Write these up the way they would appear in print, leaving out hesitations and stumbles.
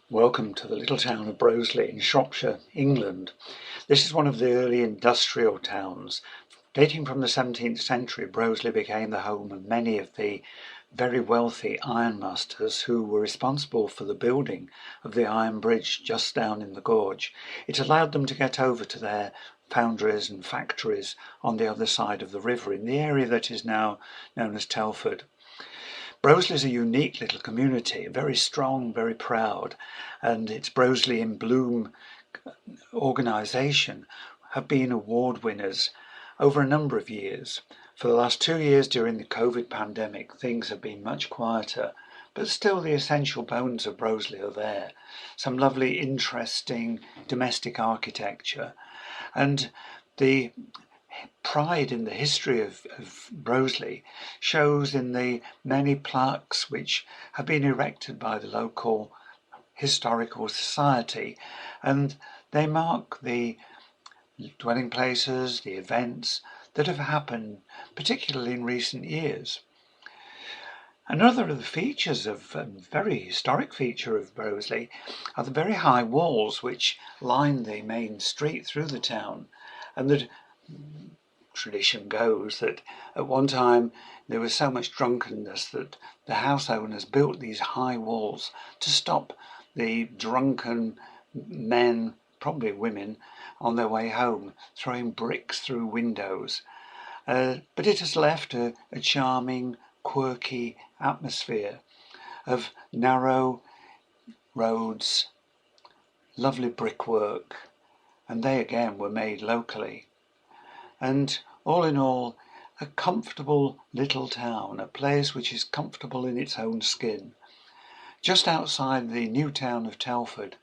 Welcome to the little town of Broseley in Shropshire, England. This is one of the early industrial towns. Dating from the 17th century, Broseley became the home of many of the very wealthy ironmasters who were responsible for the building of the iron bridge just down in the gorge. It allowed them to get over to their foundries and factories on the other side of the river in the area that is now known as Telford. Broseley is a unique little community, very strong, very proud, and its Broseley in Bloom organisation have been award winners over a number of years. For the last 2 years during the COVID pandemic, things have been much quieter, but still the essential bones of Broseley are there. Some lovely, interesting domestic architecture, and the pride in the history of Broseley shows in the many plaques which have been erected by the local historical society, and they mark the dwelling places, the events that have happened, particularly in recent years. Another of the features of very historic feature of Broseley are the very high walls which line the main street through the town, and the tradition goes that at one time there was so much drunkenness that the house owners built these high walls to stop the drunken men, probably women, on their way home throwing bricks through windows. But it has left a charming, quirky atmosphere of narrow roads, lovely brickwork, and they again were made locally. And all in all, a comfortable little town, a place which is comfortable in its own skin. Just outside the new town of Telford,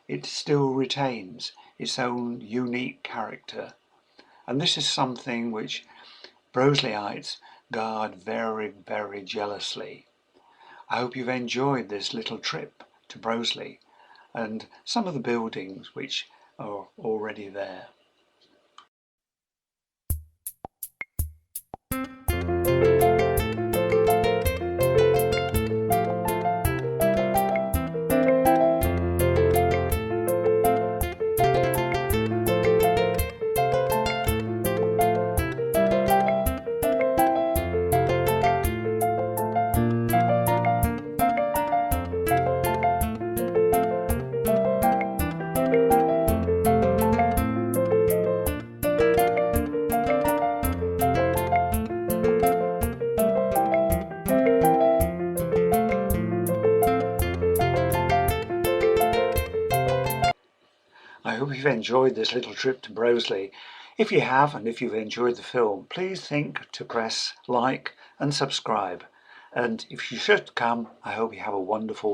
it still retains its own unique character. And this is something which Brosleyites guard very, very jealously. I hope you've enjoyed this little trip to Broseley and some of the buildings which are already there. I hope you've enjoyed this little trip to Broseley. If you have, and if you've enjoyed the film, please think to press like and subscribe. And if you should come, I hope you have a wonderful